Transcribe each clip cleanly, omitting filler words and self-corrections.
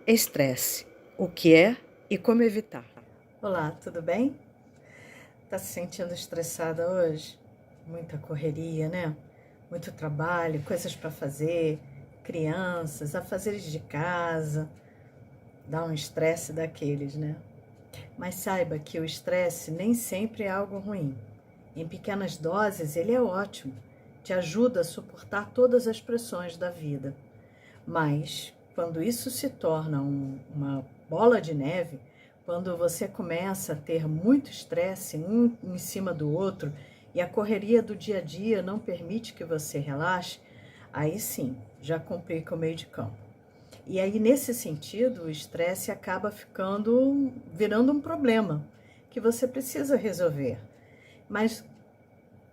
Estresse, o que é e como evitar. Olá, tudo bem? Tá se sentindo estressada hoje? Muita correria, né? Muito trabalho, coisas para fazer, crianças, afazeres de casa. Dá um estresse daqueles, né? Mas saiba que o estresse nem sempre é algo ruim. Em pequenas doses, ele é ótimo. Te ajuda a suportar todas as pressões da vida. Mas, quando isso se torna uma bola de neve, quando você começa a ter muito estresse um em cima do outro e a correria do dia a dia não permite que você relaxe, aí sim, já complica o meio de campo. E aí, nesse sentido, o estresse acaba virando um problema que você precisa resolver. Mas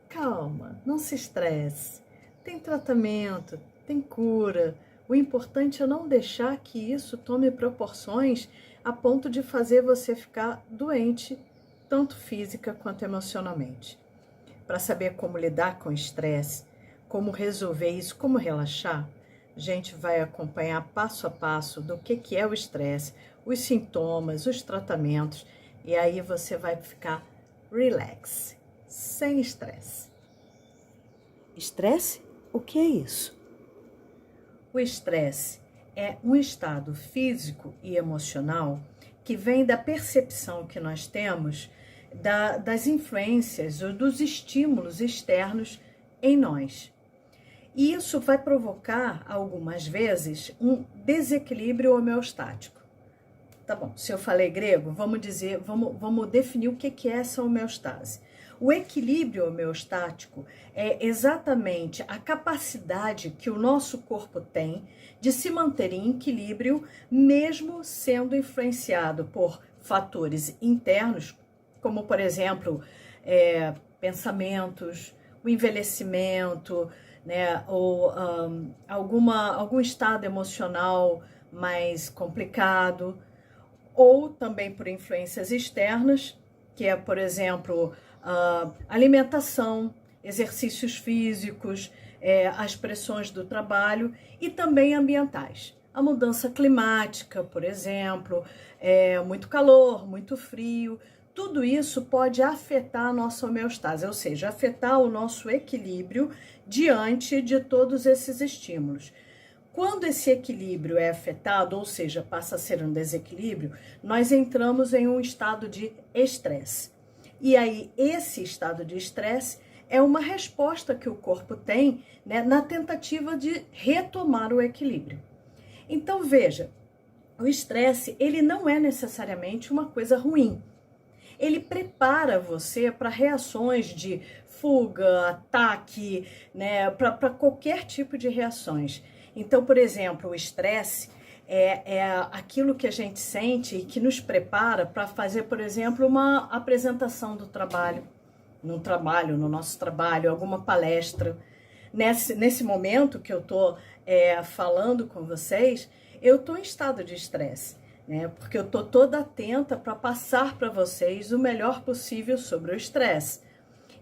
calma, não se estresse. Tem tratamento, tem cura. O importante é não deixar que isso tome proporções a ponto de fazer você ficar doente, tanto física quanto emocionalmente. Para saber como lidar com o estresse, como resolver isso, como relaxar, a gente vai acompanhar passo a passo do que é o estresse, os sintomas, os tratamentos, e aí você vai ficar relax, sem estresse. Estresse, o que é isso? O estresse é um estado físico e emocional que vem da percepção que nós temos das influências ou dos estímulos externos em nós. E isso vai provocar, algumas vezes, um desequilíbrio homeostático. Tá bom, se eu falei grego, vamos definir o que é essa homeostase. O equilíbrio homeostático é exatamente a capacidade que o nosso corpo tem de se manter em equilíbrio, mesmo sendo influenciado por fatores internos, como, por exemplo, pensamentos, o envelhecimento, né, ou algum estado emocional mais complicado, ou também por influências externas, que é, por exemplo, alimentação, exercícios físicos, as pressões do trabalho e também ambientais. A mudança climática, por exemplo, muito calor, muito frio, tudo isso pode afetar a nossa homeostase, ou seja, afetar o nosso equilíbrio diante de todos esses estímulos. Quando esse equilíbrio é afetado, ou seja, passa a ser um desequilíbrio, nós entramos em um estado de estresse. E aí, esse estado de estresse é uma resposta que o corpo tem, né, na tentativa de retomar o equilíbrio. Então, veja, o estresse, ele não é necessariamente uma coisa ruim. Ele prepara você para reações de fuga, ataque, né, para qualquer tipo de reações. Então, por exemplo, o estresse é aquilo que a gente sente e que nos prepara para fazer, por exemplo, uma apresentação do trabalho, no nosso trabalho, alguma palestra. Nesse momento que eu estou falando com vocês, eu estou em estado de estresse, né? Porque eu estou toda atenta para passar para vocês o melhor possível sobre o estresse.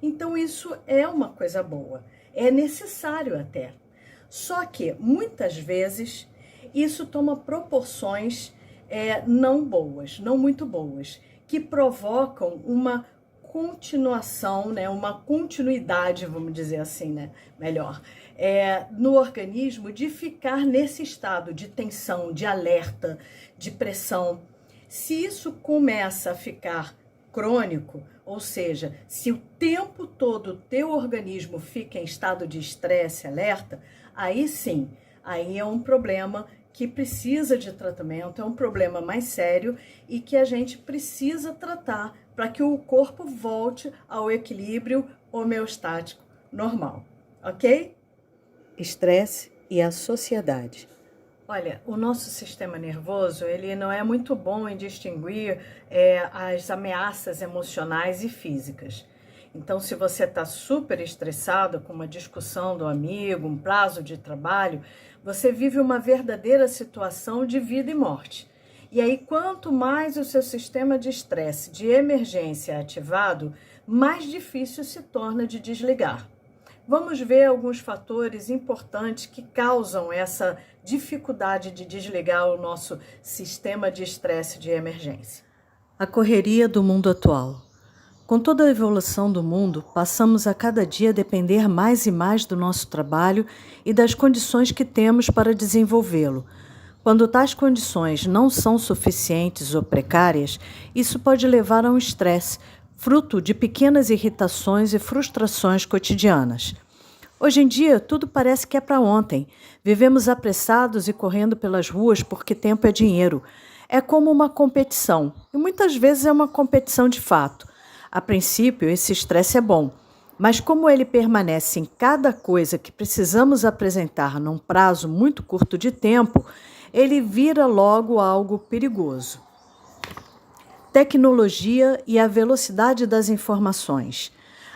Então, isso é uma coisa boa, é necessário até. Só que, muitas vezes, isso toma proporções não boas, não muito boas, que provocam uma continuação, né, uma continuidade, vamos dizer assim, né, melhor, no organismo de ficar nesse estado de tensão, de alerta, de pressão. Se isso começa a ficar crônico, ou seja, se o tempo todo o teu organismo fica em estado de estresse, alerta, aí sim, aí é um problema que precisa de tratamento, é um problema mais sério e que a gente precisa tratar para que o corpo volte ao equilíbrio homeostático normal, ok? Estresse e a sociedade. Olha, o nosso sistema nervoso, ele não é muito bom em distinguir as ameaças emocionais e físicas. Então, se você está super estressado com uma discussão do amigo, um prazo de trabalho, você vive uma verdadeira situação de vida e morte. E aí, quanto mais o seu sistema de estresse, de emergência é ativado, mais difícil se torna de desligar. Vamos ver alguns fatores importantes que causam essa dificuldade de desligar o nosso sistema de estresse de emergência? A correria do mundo atual. Com toda a evolução do mundo, passamos a cada dia a depender mais e mais do nosso trabalho e das condições que temos para desenvolvê-lo. Quando tais condições não são suficientes ou precárias, isso pode levar a um estresse, fruto de pequenas irritações e frustrações cotidianas. Hoje em dia, tudo parece que é para ontem. Vivemos apressados e correndo pelas ruas porque tempo é dinheiro. É como uma competição, e muitas vezes é uma competição de fato. A princípio, esse estresse é bom, mas como ele permanece em cada coisa que precisamos apresentar num prazo muito curto de tempo, ele vira logo algo perigoso. Tecnologia e a velocidade das informações.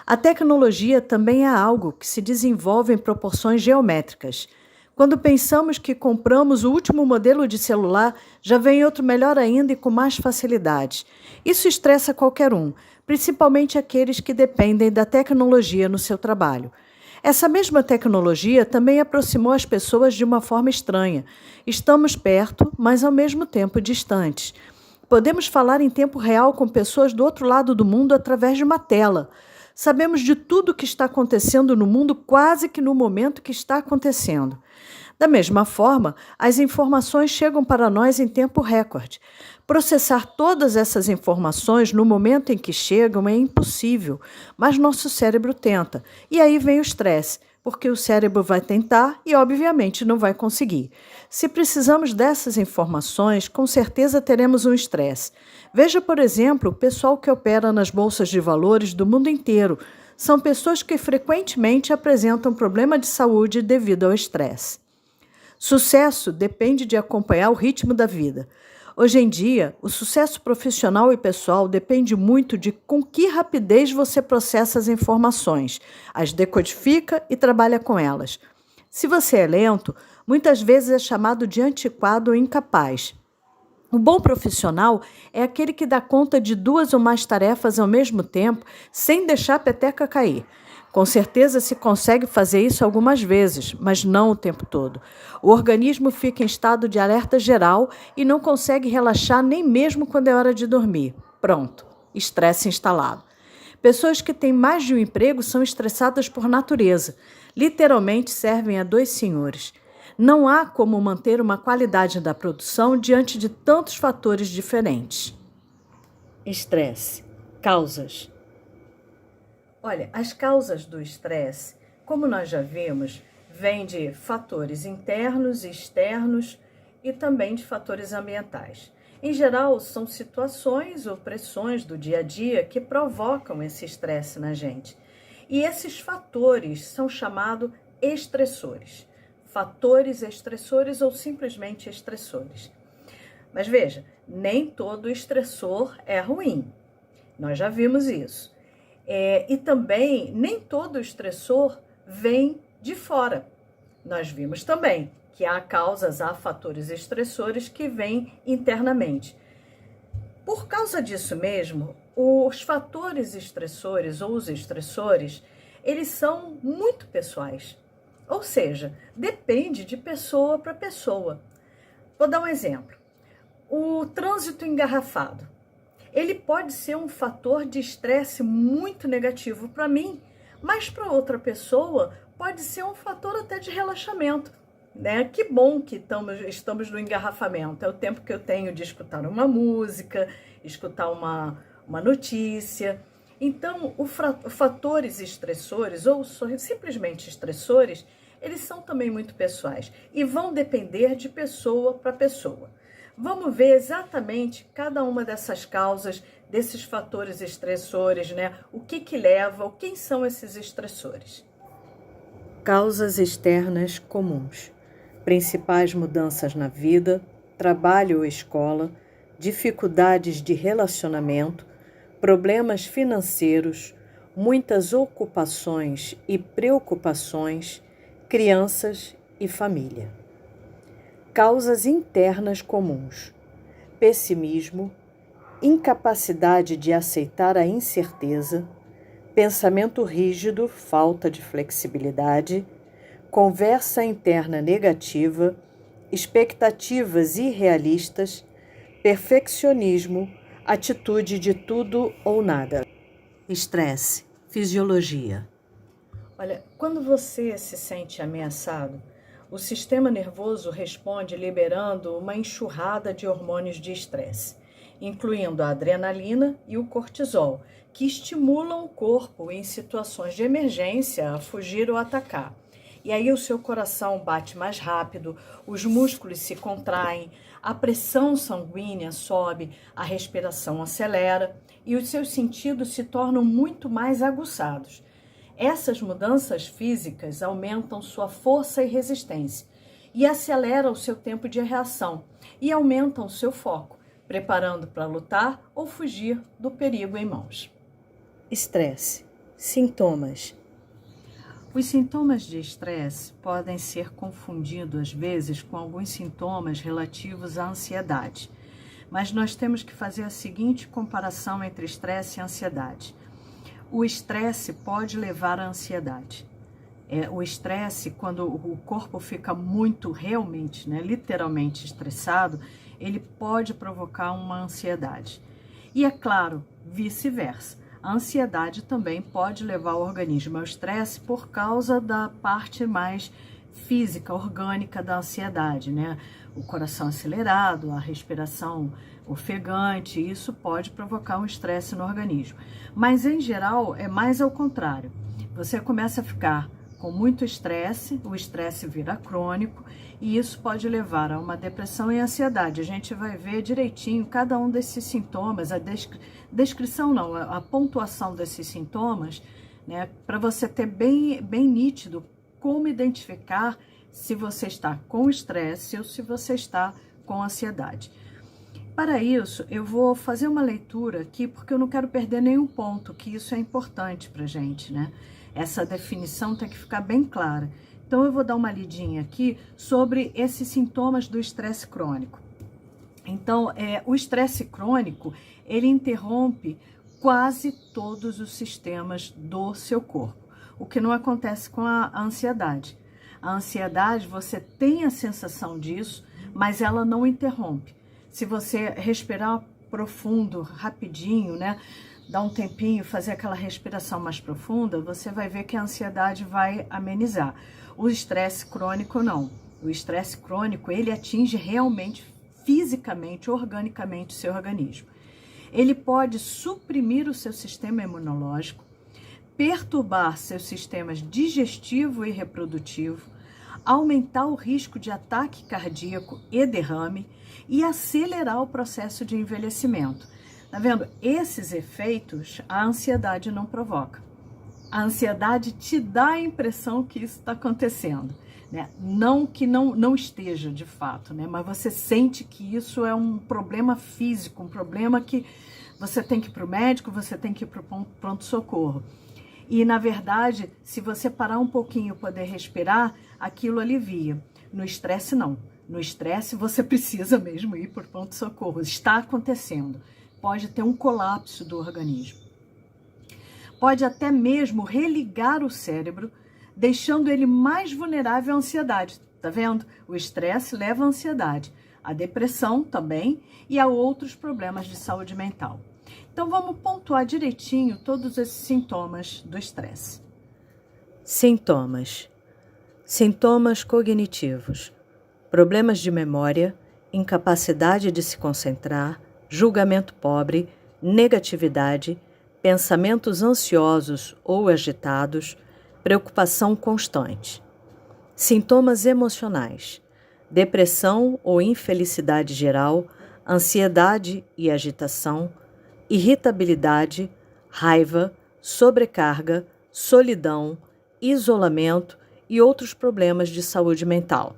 A tecnologia também é algo que se desenvolve em proporções geométricas. Quando pensamos que compramos o último modelo de celular, já vem outro melhor ainda e com mais facilidades. Isso estressa qualquer um, principalmente aqueles que dependem da tecnologia no seu trabalho. Essa mesma tecnologia também aproximou as pessoas de uma forma estranha. Estamos perto, mas ao mesmo tempo distantes. Podemos falar em tempo real com pessoas do outro lado do mundo através de uma tela. Sabemos de tudo o que está acontecendo no mundo quase que no momento que está acontecendo. Da mesma forma, as informações chegam para nós em tempo recorde. Processar todas essas informações no momento em que chegam é impossível, mas nosso cérebro tenta. E aí vem o estresse, porque o cérebro vai tentar e, obviamente, não vai conseguir. Se precisamos dessas informações, com certeza teremos um estresse. Veja, por exemplo, o pessoal que opera nas bolsas de valores do mundo inteiro. São pessoas que frequentemente apresentam problema de saúde devido ao estresse. Sucesso depende de acompanhar o ritmo da vida. Hoje em dia, o sucesso profissional e pessoal depende muito de com que rapidez você processa as informações, as decodifica e trabalha com elas. Se você é lento, muitas vezes é chamado de antiquado ou incapaz. Um bom profissional é aquele que dá conta de 2 ou mais tarefas ao mesmo tempo, sem deixar a peteca cair. Com certeza se consegue fazer isso algumas vezes, mas não o tempo todo. O organismo fica em estado de alerta geral e não consegue relaxar nem mesmo quando é hora de dormir. Pronto, estresse instalado. Pessoas que têm mais de um emprego são estressadas por natureza. Literalmente servem a 2 senhores. Não há como manter uma qualidade da produção diante de tantos fatores diferentes. Estresse. Causas. Olha, as causas do estresse, como nós já vimos, vêm de fatores internos e externos e também de fatores ambientais. Em geral, são situações ou pressões do dia a dia que provocam esse estresse na gente. E esses fatores são chamados estressores. Fatores estressores ou simplesmente estressores. Mas veja, nem todo estressor é ruim. Nós já vimos isso. E também nem todo estressor vem de fora. Nós vimos também que há fatores estressores que vêm internamente. Por causa disso mesmo, os fatores estressores ou os estressores, eles são muito pessoais. Ou seja, depende de pessoa para pessoa. Vou dar um exemplo. O trânsito engarrafado. Ele pode ser um fator de estresse muito negativo para mim, mas para outra pessoa pode ser um fator até de relaxamento, né? Que bom que estamos no engarrafamento. É o tempo que eu tenho de escutar uma música, escutar uma notícia. Então, os fatores estressores ou simplesmente estressores, eles são também muito pessoais e vão depender de pessoa para pessoa. Vamos ver exatamente cada uma dessas causas, desses fatores estressores, né? O que leva, quem são esses estressores? Causas externas comuns. Principais mudanças na vida, trabalho ou escola, dificuldades de relacionamento, problemas financeiros, muitas ocupações e preocupações, crianças e família. Causas internas comuns: pessimismo, incapacidade de aceitar a incerteza, pensamento rígido, falta de flexibilidade, conversa interna negativa, expectativas irrealistas, perfeccionismo, atitude de tudo ou nada. Estresse, fisiologia. Olha, quando você se sente ameaçado, o sistema nervoso responde liberando uma enxurrada de hormônios de estresse, incluindo a adrenalina e o cortisol, que estimulam o corpo em situações de emergência a fugir ou atacar. E aí o seu coração bate mais rápido, os músculos se contraem, a pressão sanguínea sobe, a respiração acelera e os seus sentidos se tornam muito mais aguçados. Essas mudanças físicas aumentam sua força e resistência e aceleram o seu tempo de reação e aumentam o seu foco, preparando para lutar ou fugir do perigo em mãos. Estresse, sintomas. Os sintomas de estresse podem ser confundidos às vezes com alguns sintomas relativos à ansiedade, mas nós temos que fazer a seguinte comparação entre estresse e ansiedade. O estresse pode levar à ansiedade. O estresse, quando o corpo fica muito realmente, literalmente estressado, ele pode provocar uma ansiedade. E é claro, vice-versa. A ansiedade também pode levar o organismo ao estresse por causa da parte mais física, orgânica da ansiedade, O coração acelerado, a respiração ofegante, isso pode provocar um estresse no organismo. Mas, em geral, é mais ao contrário. Você começa a ficar com muito estresse, o estresse vira crônico e isso pode levar a uma depressão e ansiedade. A gente vai ver direitinho cada um desses sintomas, a pontuação desses sintomas, para você ter bem nítido como identificar se você está com estresse ou se você está com ansiedade. Para isso, eu vou fazer uma leitura aqui, porque eu não quero perder nenhum ponto, que isso é importante para a gente, Essa definição tem que ficar bem clara. Então, eu vou dar uma lidinha aqui sobre esses sintomas do estresse crônico. Então, o estresse crônico, ele interrompe quase todos os sistemas do seu corpo, o que não acontece com a ansiedade. A ansiedade, você tem a sensação disso, mas ela não interrompe. Se você respirar profundo, rapidinho, dar um tempinho, fazer aquela respiração mais profunda, você vai ver que a ansiedade vai amenizar. O estresse crônico não. O estresse crônico, ele atinge realmente, fisicamente, organicamente o seu organismo. Ele pode suprimir o seu sistema imunológico, perturbar seus sistemas digestivo e reprodutivo, aumentar o risco de ataque cardíaco e derrame e acelerar o processo de envelhecimento. Tá vendo? Esses efeitos a ansiedade não provoca. A ansiedade te dá a impressão que isso está acontecendo, Não que não esteja de fato, mas você sente que isso é um problema físico, um problema que você tem que ir para o médico, você tem que ir para o pronto-socorro. E, na verdade, se você parar um pouquinho e poder respirar, aquilo alivia. No estresse, não. No estresse, você precisa mesmo ir para o pronto-socorro. Está acontecendo. Pode ter um colapso do organismo. Pode até mesmo religar o cérebro, deixando ele mais vulnerável à ansiedade. Tá vendo? O estresse leva à ansiedade, à depressão também e a outros problemas de saúde mental. Então, vamos pontuar direitinho todos esses sintomas do estresse. Sintomas. Sintomas cognitivos. Problemas de memória, incapacidade de se concentrar, julgamento pobre, negatividade, pensamentos ansiosos ou agitados, preocupação constante. Sintomas emocionais. Depressão ou infelicidade geral, ansiedade e agitação, irritabilidade, raiva, sobrecarga, solidão, isolamento e outros problemas de saúde mental.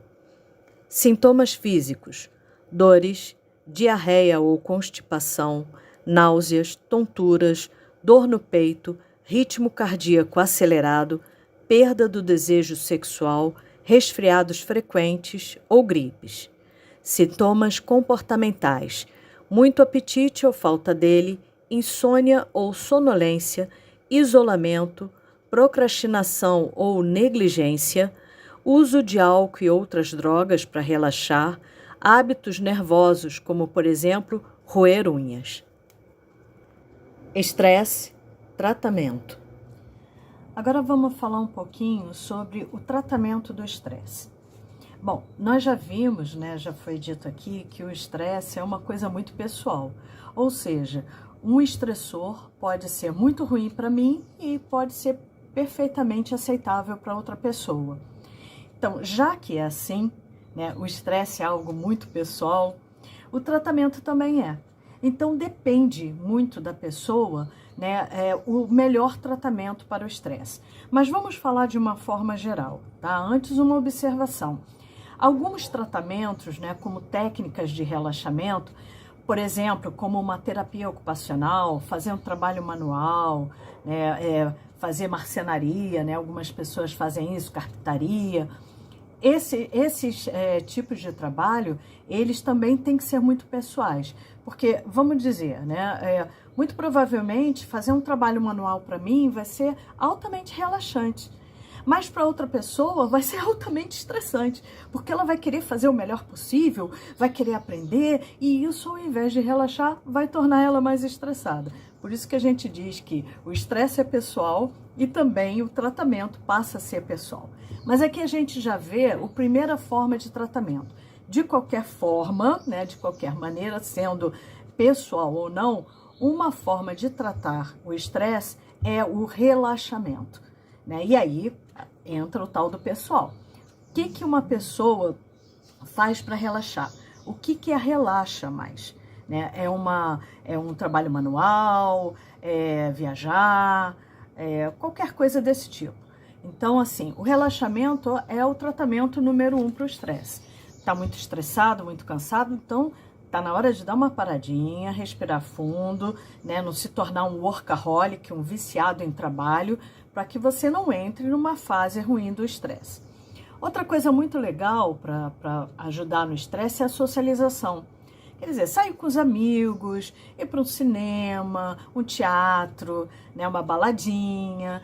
Sintomas físicos: dores, diarreia ou constipação, náuseas, tonturas, dor no peito, ritmo cardíaco acelerado, perda do desejo sexual, resfriados frequentes ou gripes. Sintomas comportamentais: muito apetite ou falta dele, insônia ou sonolência, isolamento, procrastinação ou negligência, uso de álcool e outras drogas para relaxar, hábitos nervosos, como, por exemplo, roer unhas. Estresse, tratamento. Agora vamos falar um pouquinho sobre o tratamento do estresse. Bom, nós já vimos, né, já foi dito aqui, que o estresse é uma coisa muito pessoal. Ou seja, um estressor pode ser muito ruim para mim e pode ser perfeitamente aceitável para outra pessoa. Então, já que é assim, né, o estresse é algo muito pessoal, o tratamento também é. Então, depende muito da pessoa, né, o melhor tratamento para o estresse. Mas vamos falar de uma forma geral, tá? Antes, uma observação. Alguns tratamentos, né, como técnicas de relaxamento, por exemplo, como uma terapia ocupacional, fazer um trabalho manual, né, fazer marcenaria, né, algumas pessoas fazem isso, carpintaria. Esses tipos de trabalho, eles também têm que ser muito pessoais, porque, vamos dizer, né, muito provavelmente fazer um trabalho manual para mim vai ser altamente relaxante, mas para outra pessoa vai ser altamente estressante, porque ela vai querer fazer o melhor possível, vai querer aprender, e isso, ao invés de relaxar, vai tornar ela mais estressada. Por isso que a gente diz que o estresse é pessoal e também o tratamento passa a ser pessoal. Mas aqui a gente já vê a primeira forma de tratamento. De qualquer forma, né, de qualquer maneira, sendo pessoal ou não, uma forma de tratar o estresse é o relaxamento, né? E aí entra o tal do pessoal. O que uma pessoa faz para relaxar? O que a relaxa mais? Né? É um trabalho manual, viajar, qualquer coisa desse tipo. Então, assim, o relaxamento é o tratamento número 1 para o estresse. Está muito estressado, muito cansado, então está na hora de dar uma paradinha, respirar fundo, né? Não se tornar um workaholic, um viciado em trabalho, para que você não entre numa fase ruim do estresse. Outra coisa muito legal para ajudar no estresse é a socialização. Quer dizer, sair com os amigos, ir para um cinema, um teatro, né, uma baladinha,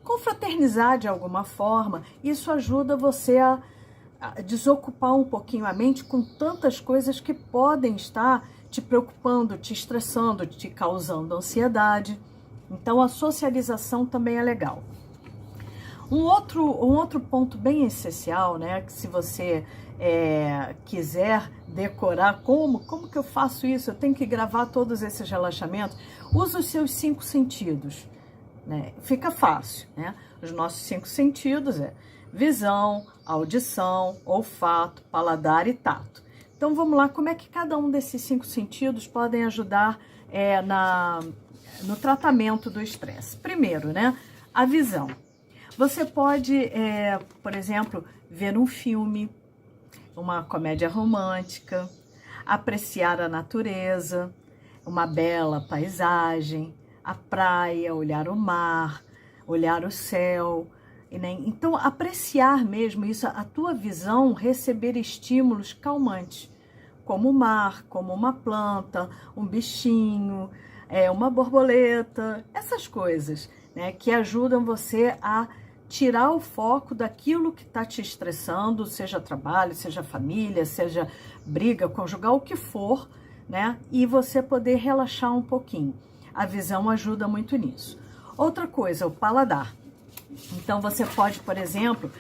confraternizar de alguma forma. Isso ajuda você a desocupar um pouquinho a mente com tantas coisas que podem estar te preocupando, te estressando, te causando ansiedade. Então, a socialização também é legal. Um outro ponto bem essencial, né, que se você quiser decorar como que eu faço isso, eu tenho que gravar todos esses relaxamentos, usa os seus 5 sentidos, né? Fica fácil, né? Os nossos 5 sentidos visão, audição, olfato, paladar e tato. Então, vamos lá, como é que cada um desses 5 sentidos podem ajudar no tratamento do estresse? Primeiro, né, a visão. Você pode, por exemplo, ver um filme, uma comédia romântica, apreciar a natureza, uma bela paisagem, a praia, olhar o mar, olhar o céu. Então, apreciar mesmo isso, a tua visão receber estímulos calmantes, como o mar, como uma planta, um bichinho, uma borboleta, essas coisas, né, que ajudam você a tirar o foco daquilo que está te estressando, seja trabalho, seja família, seja briga conjugal, o que for, né, e você poder relaxar um pouquinho. A visão ajuda muito nisso. Outra coisa, o paladar. Então, você pode, por exemplo,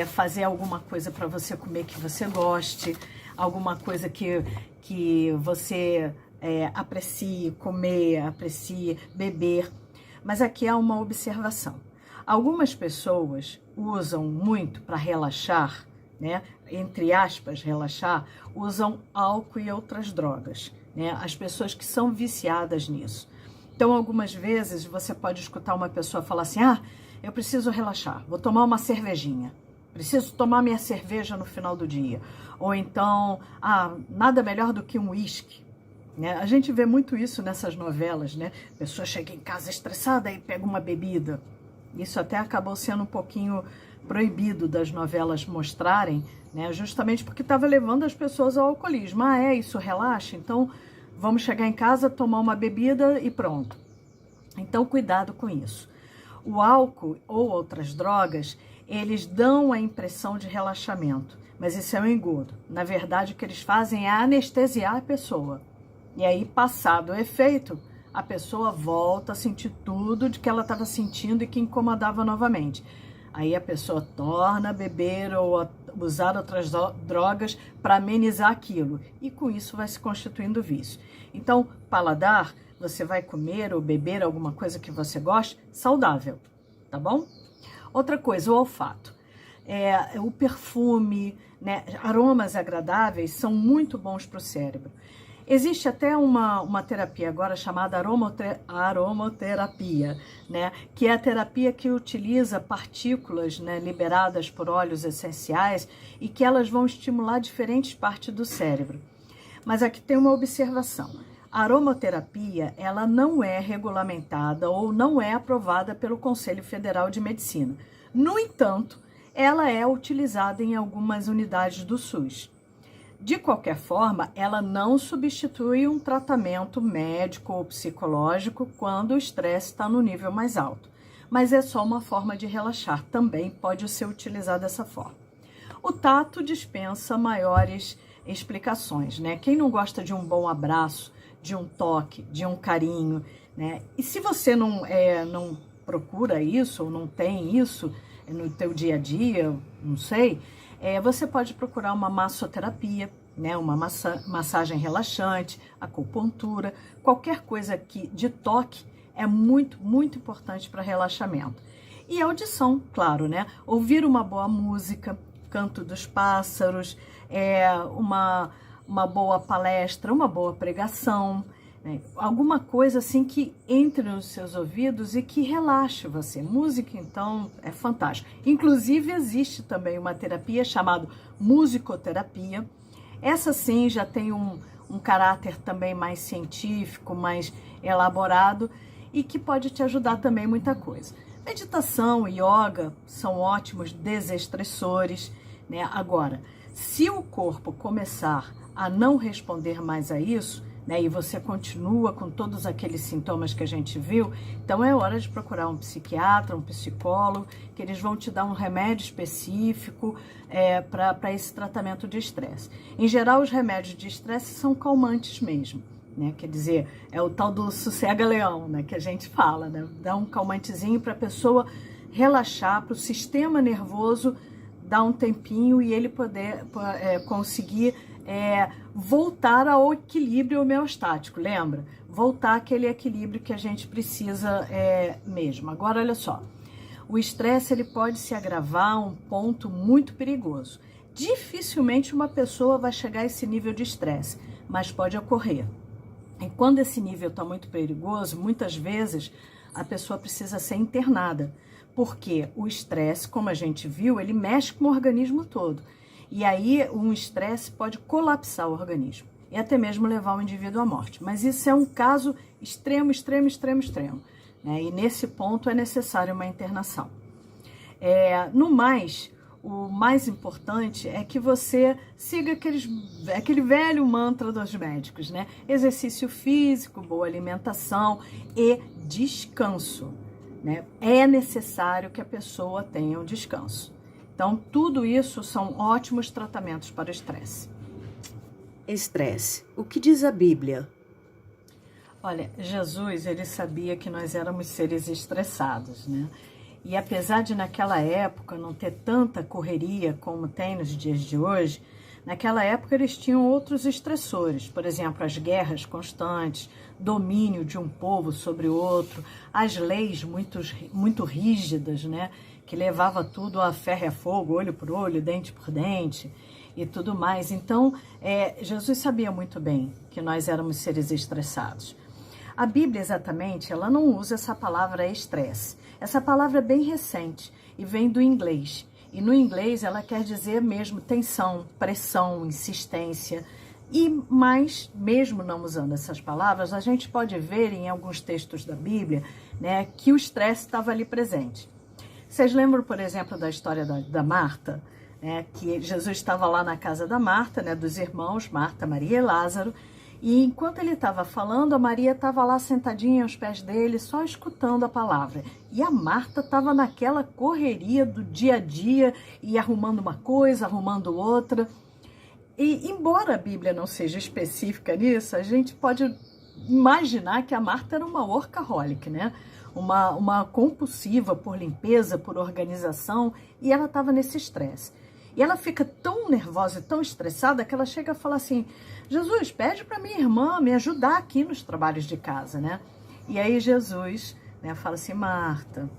fazer alguma coisa para você comer que você goste, alguma coisa que você aprecie comer, aprecie beber. Mas aqui há uma observação. Algumas pessoas usam muito para relaxar, né? Entre aspas, relaxar, usam álcool e outras drogas, né? As pessoas que são viciadas nisso. Então, algumas vezes, você pode escutar uma pessoa falar assim, eu preciso relaxar, vou tomar uma cervejinha, preciso tomar minha cerveja no final do dia. Ou então, nada melhor do que um uísque. Né? A gente vê muito isso nessas novelas, né? A pessoa chega em casa estressada e pega uma bebida. Isso até acabou sendo um pouquinho proibido das novelas mostrarem, né? Justamente porque estava levando as pessoas ao alcoolismo. Isso relaxa? Então, vamos chegar em casa, tomar uma bebida e pronto. Então, cuidado com isso. O álcool ou outras drogas, eles dão a impressão de relaxamento, mas isso é um engodo. Na verdade, o que eles fazem é anestesiar a pessoa. E aí, passado o efeito, a pessoa volta a sentir tudo de que ela estava sentindo e que incomodava novamente. Aí a pessoa torna a beber ou a usar outras drogas para amenizar aquilo. E com isso vai se constituindo vício. Então, paladar, você vai comer ou beber alguma coisa que você goste, saudável, tá bom? Outra coisa, o olfato. O perfume, né? Aromas agradáveis são muito bons para o cérebro. Existe até uma terapia agora chamada aromoterapia, né? Que é a terapia que utiliza partículas, né, liberadas por óleos essenciais e que elas vão estimular diferentes partes do cérebro. Mas aqui tem uma observação. A aromoterapia, ela não é regulamentada ou não é aprovada pelo Conselho Federal de Medicina. No entanto, ela é utilizada em algumas unidades do SUS. De qualquer forma, ela não substitui um tratamento médico ou psicológico quando o estresse está no nível mais alto. Mas é só uma forma de relaxar, também pode ser utilizada dessa forma. O tato dispensa maiores explicações, né? Quem não gosta de um bom abraço, de um toque, de um carinho, né? E se você não procura isso ou não tem isso no teu dia a dia, não sei, você pode procurar uma massoterapia, né? Uma massagem relaxante, acupuntura, qualquer coisa de toque é muito, muito importante para relaxamento. E a audição, claro, né? Ouvir uma boa música, canto dos pássaros, uma boa palestra, uma boa pregação, né? Alguma coisa assim que entre nos seus ouvidos e que relaxe você. Música, então, é fantástico. Inclusive, existe também uma terapia chamada musicoterapia. Essa sim já tem um caráter também mais científico, mais elaborado e que pode te ajudar também muita coisa. Meditação e yoga são ótimos desestressores, né? Agora, se o corpo começar a não responder mais a isso, né, e você continua com todos aqueles sintomas que a gente viu, então é hora de procurar um psiquiatra, um psicólogo, que eles vão te dar um remédio específico para esse tratamento de estresse. Em geral, os remédios de estresse são calmantes mesmo, né? Quer dizer, é o tal do sossega-leão, né, que a gente fala, né? Dá um calmantezinho para a pessoa relaxar, para o sistema nervoso dar um tempinho e ele poder conseguir voltar ao equilíbrio homeostático, lembra? Voltar àquele equilíbrio que a gente precisa mesmo. Agora, olha só, o estresse ele pode se agravar a um ponto muito perigoso. Dificilmente uma pessoa vai chegar a esse nível de estresse, mas pode ocorrer. E quando esse nível está muito perigoso, muitas vezes a pessoa precisa ser internada, porque o estresse, como a gente viu, ele mexe com o organismo todo. E aí um estresse pode colapsar o organismo e até mesmo levar o indivíduo à morte. Mas isso é um caso extremo, né? E nesse ponto é necessária uma internação. No mais, o mais importante é que você siga aquele velho mantra dos médicos, né? Exercício físico, boa alimentação e descanso, né? É necessário que a pessoa tenha um descanso. Então, tudo isso são ótimos tratamentos para o estresse. Estresse. O que diz a Bíblia? Olha, Jesus, ele sabia que nós éramos seres estressados, né? E apesar de naquela época não ter tanta correria como tem nos dias de hoje, naquela época eles tinham outros estressores, por exemplo, as guerras constantes, domínio de um povo sobre outro, as leis muito rígidas, né? Que levava tudo a ferro e a fogo, olho por olho, dente por dente e tudo mais. Então, Jesus sabia muito bem que nós éramos seres estressados. A Bíblia, exatamente, ela não usa essa palavra estresse. Essa palavra é bem recente e vem do inglês. E no inglês ela quer dizer mesmo tensão, pressão, insistência. Mas, mesmo não usando essas palavras, a gente pode ver em alguns textos da Bíblia, né, que o estresse estava ali presente. Vocês lembram, por exemplo, da história da Marta? Que Jesus estava lá na casa da Marta, né, dos irmãos, Marta, Maria e Lázaro, E enquanto ele estava falando, a Maria estava lá sentadinha aos pés dele, só escutando a palavra. E a Marta estava naquela correria do dia a dia, e arrumando uma coisa, arrumando outra. E embora a Bíblia não seja específica nisso, a gente pode imaginar que a Marta era uma workaholic, né? Uma compulsiva por limpeza, por organização, e ela estava nesse estresse. E ela fica tão nervosa e tão estressada que ela chega a falar assim: Jesus, pede para minha irmã me ajudar aqui nos trabalhos de casa, né? E aí Jesus, né, fala assim: Marta,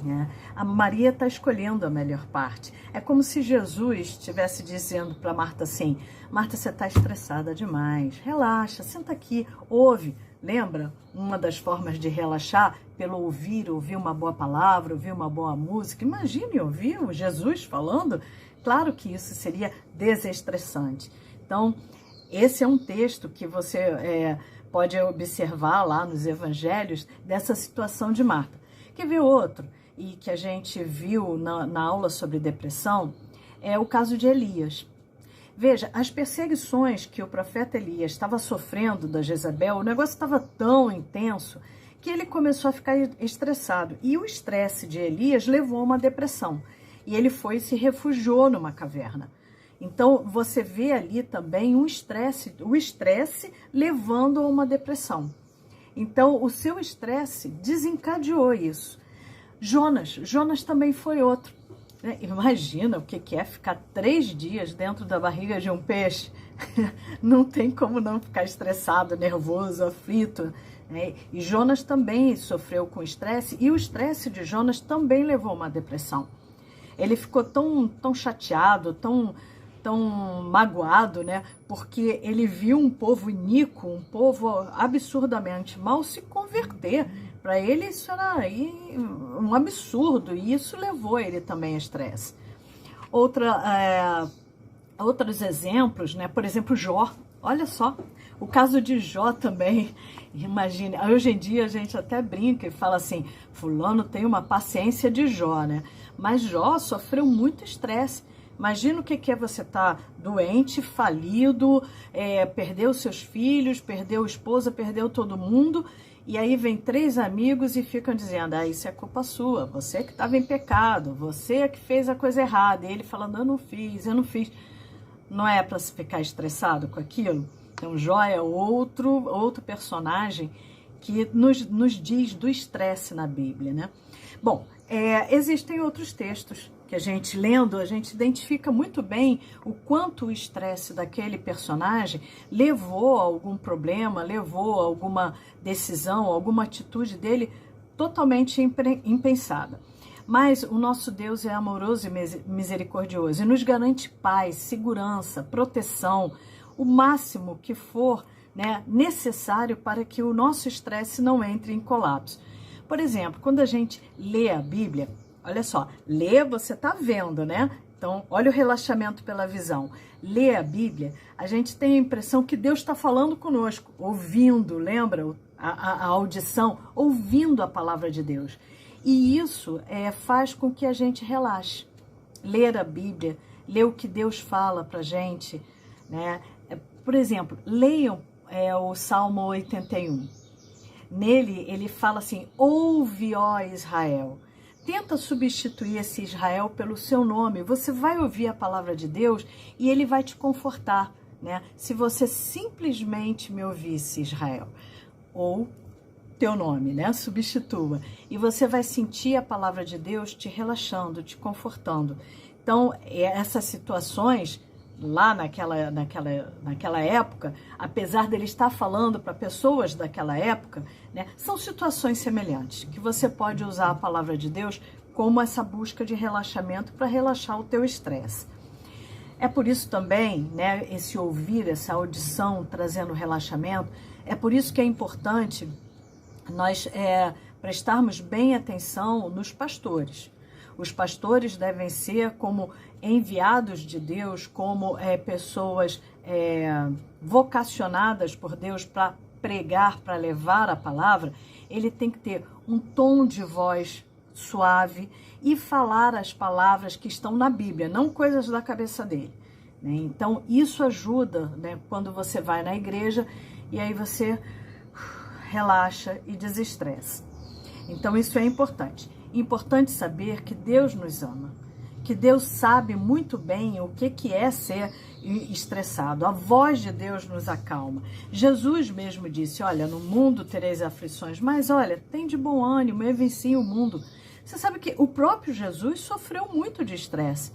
né, a Maria está escolhendo a melhor parte. É como se Jesus estivesse dizendo para Marta assim: Marta, você está estressada demais, relaxa, senta aqui, ouve. Lembra? Uma das formas de relaxar pelo ouvir uma boa palavra, ouvir uma boa música. Imagine ouvir o Jesus falando. Claro que isso seria desestressante. Então, esse é um texto que você pode observar lá nos evangelhos dessa situação de Marta. Quer ver outro? E que a gente viu na aula sobre depressão, é o caso de Elias. Veja, as perseguições que o profeta Elias estava sofrendo da Jezabel, o negócio estava tão intenso que ele começou a ficar estressado. E o estresse de Elias levou a uma depressão. E ele foi e se refugiou numa caverna. Então, você vê ali também o estresse levando a uma depressão. Então, o seu estresse desencadeou isso. Jonas também foi outro. Né? Imagina o que é ficar 3 dias dentro da barriga de um peixe. Não tem como não ficar estressado, nervoso, aflito. Né? E Jonas também sofreu com estresse, e o estresse de Jonas também levou a uma depressão. Ele ficou tão chateado, tão magoado, né? Porque ele viu um povo iníquo, um povo absurdamente mal se converter. Para ele isso era um absurdo, e isso levou ele também a estresse. Outros exemplos, né? Por exemplo, Jó. Olha só, o caso de Jó também. Imagine, hoje em dia a gente até brinca e fala assim: fulano tem uma paciência de Jó, né? Mas Jó sofreu muito estresse. Imagina o que é você estar doente, falido, perdeu seus filhos, perdeu a esposa, perdeu todo mundo, e aí vem 3 amigos e ficam dizendo: isso é culpa sua, você que estava em pecado, você que fez a coisa errada. E ele falando: eu não fiz. Não é para se ficar estressado com aquilo? Então, Jó é outro personagem que nos diz do estresse na Bíblia, né? Bom, existem outros textos que a gente lendo, a gente identifica muito bem o quanto o estresse daquele personagem levou a algum problema, levou a alguma decisão, alguma atitude dele totalmente impensada. Mas o nosso Deus é amoroso e misericordioso e nos garante paz, segurança, proteção, o máximo que for, né, necessário para que o nosso estresse não entre em colapso. Por exemplo, quando a gente lê a Bíblia, olha só, ler você está vendo, né? Então, olha o relaxamento pela visão. Ler a Bíblia, a gente tem a impressão que Deus está falando conosco, ouvindo, lembra? A audição, ouvindo a palavra de Deus. E isso faz com que a gente relaxe. Ler a Bíblia, ler o que Deus fala para a gente, né? Por exemplo, leiam o Salmo 81. Nele, ele fala assim: ouve, ó Israel. Tenta substituir esse Israel pelo seu nome. Você vai ouvir a palavra de Deus e ele vai te confortar, né? Se você simplesmente me ouvisse, Israel, ou teu nome, né? Substitua. E você vai sentir a palavra de Deus te relaxando, te confortando. Então, essas situações lá naquela época, apesar dele estar falando para pessoas daquela época, né, são situações semelhantes, que você pode usar a palavra de Deus como essa busca de relaxamento para relaxar o teu estresse. É por isso também, né, esse ouvir, essa audição trazendo relaxamento, é por isso que é importante nós prestarmos bem atenção nos pastores. Os pastores devem ser como enviados de Deus, como pessoas vocacionadas por Deus para pregar, para levar a palavra. Ele tem que ter um tom de voz suave e falar as palavras que estão na Bíblia, não coisas da cabeça dele. né? Então, isso ajuda, né, quando você vai na igreja e aí você relaxa e desestressa. Então, isso é importante. Importante saber que Deus nos ama, que Deus sabe muito bem o que é ser estressado. A voz de Deus nos acalma. Jesus mesmo disse, olha, no mundo tereis aflições, mas olha, tem de bom ânimo, eu venci o mundo. Você sabe que o próprio Jesus sofreu muito de estresse.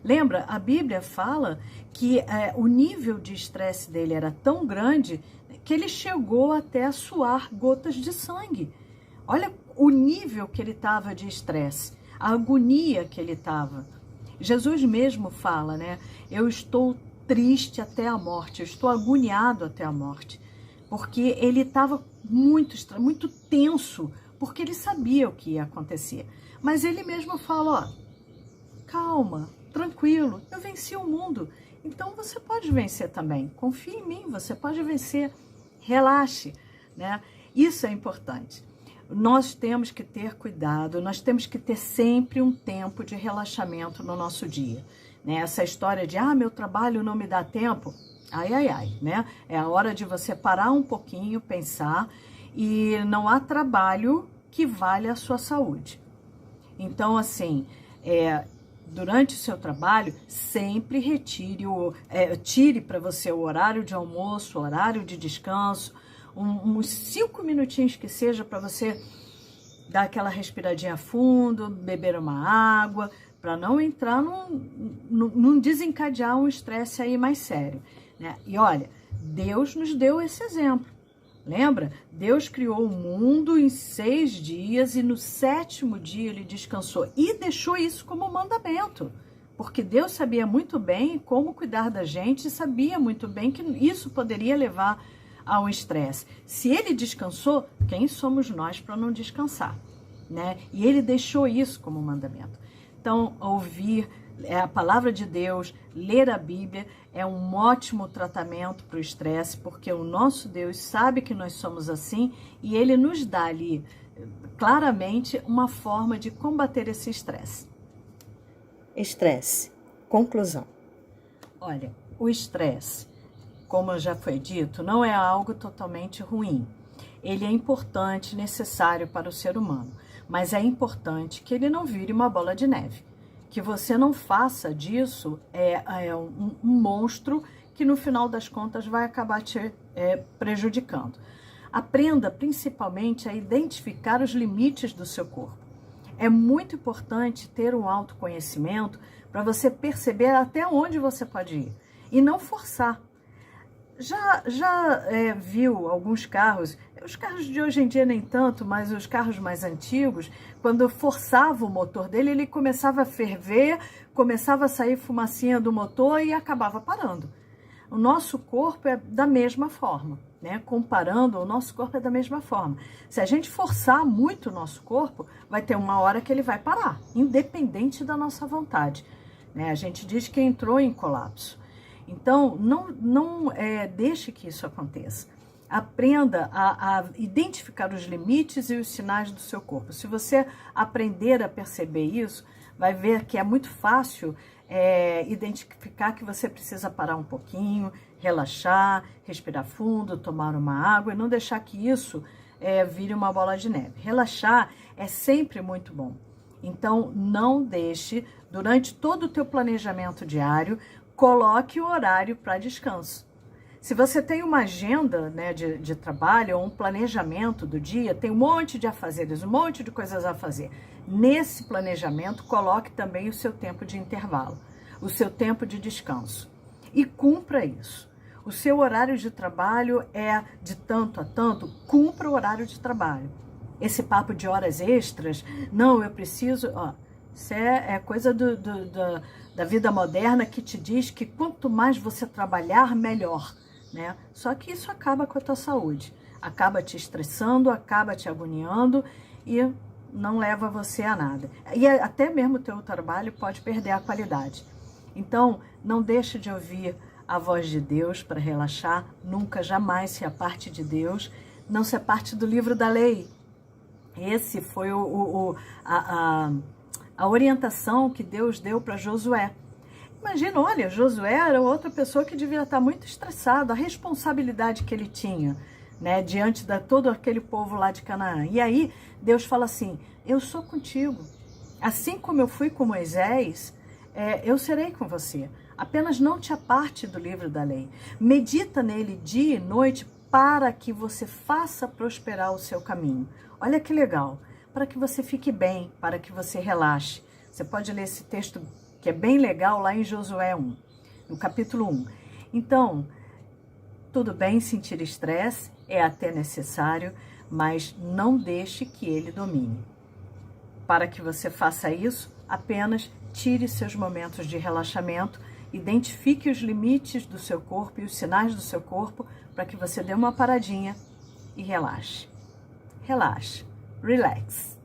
Lembra, a Bíblia fala que o nível de estresse dele era tão grande que ele chegou até a suar gotas de sangue. Olha o nível que ele estava de estresse, a agonia que ele estava. Jesus mesmo fala, né? Eu estou triste até a morte, eu estou agoniado até a morte. Porque ele estava muito tenso, porque ele sabia o que ia acontecer. Mas ele mesmo fala, ó, calma, tranquilo, eu venci o mundo. Então você pode vencer também. Confie em mim, você pode vencer. Relaxe, né? Isso é importante. Nós temos que ter cuidado, nós temos que ter sempre um tempo de relaxamento no nosso dia, né? Essa história de, meu trabalho não me dá tempo, ai, né? É a hora de você parar um pouquinho, pensar, e não há trabalho que valha a sua saúde. Então, assim, durante o seu trabalho, sempre tire para você o horário de almoço, o horário de descanso, uns 5 minutinhos que seja para você dar aquela respiradinha fundo, beber uma água, para não entrar num desencadear um estresse aí mais sério, né? E olha, Deus nos deu esse exemplo. Lembra? Deus criou o mundo em 6 dias e no 7º dia ele descansou e deixou isso como mandamento, porque Deus sabia muito bem como cuidar da gente e sabia muito bem que isso poderia levar ao estresse. Se ele descansou, quem somos nós para não descansar, né? E ele deixou isso como mandamento. Então, ouvir a palavra de Deus, ler a Bíblia é um ótimo tratamento para o estresse, porque o nosso Deus sabe que nós somos assim e ele nos dá ali claramente uma forma de combater esse estresse. Estresse. Conclusão. Olha, o estresse, como já foi dito, não é algo totalmente ruim. Ele é importante, necessário para o ser humano, mas é importante que ele não vire uma bola de neve, que você não faça disso um monstro que no final das contas vai acabar te prejudicando. Aprenda principalmente a identificar os limites do seu corpo. É muito importante ter um autoconhecimento para você perceber até onde você pode ir e não forçar. Já viu alguns carros, os carros de hoje em dia nem tanto, mas os carros mais antigos, quando forçava o motor dele, ele começava a ferver, começava a sair fumacinha do motor e acabava parando. O nosso corpo é da mesma forma, né? Comparando, o nosso corpo é da mesma forma. Se a gente forçar muito o nosso corpo, vai ter uma hora que ele vai parar, independente da nossa vontade, né? A gente diz que entrou em colapso. Então, não deixe que isso aconteça. Aprenda a identificar os limites e os sinais do seu corpo. Se você aprender a perceber isso, vai ver que é muito fácil identificar que você precisa parar um pouquinho, relaxar, respirar fundo, tomar uma água e não deixar que isso vire uma bola de neve. Relaxar é sempre muito bom. Então, não deixe, durante todo o teu planejamento diário, coloque o horário para descanso. Se você tem uma agenda, né, de trabalho ou um planejamento do dia, tem um monte de afazeres, um monte de coisas a fazer. Nesse planejamento, coloque também o seu tempo de intervalo, o seu tempo de descanso. E cumpra isso. O seu horário de trabalho é de tanto a tanto, cumpra o horário de trabalho. Esse papo de horas extras, não, eu preciso... Isso é coisa da vida moderna que te diz que quanto mais você trabalhar, melhor, né? Só que isso acaba com a tua saúde, acaba te estressando, acaba te agoniando e não leva você a nada. E até mesmo o teu trabalho pode perder a qualidade. Então, não deixe de ouvir a voz de Deus para relaxar, nunca, jamais se aparte de Deus, não se aparte do livro da lei. Esse foi a orientação que Deus deu para Josué. Imagina, olha, Josué era outra pessoa que devia estar muito estressado, a responsabilidade que ele tinha, né, diante de todo aquele povo lá de Canaã. E aí Deus fala assim, eu sou contigo, assim como eu fui com Moisés, eu serei com você. Apenas não te aparte do livro da lei. Medita nele dia e noite para que você faça prosperar o seu caminho. Olha que legal, para que você fique bem, para que você relaxe. Você pode ler esse texto que é bem legal lá em Josué 1, no capítulo 1. Então, tudo bem sentir estresse, é até necessário, mas não deixe que ele domine. Para que você faça isso, apenas tire seus momentos de relaxamento, identifique os limites do seu corpo e os sinais do seu corpo para que você dê uma paradinha e relaxe. Relaxe, relax.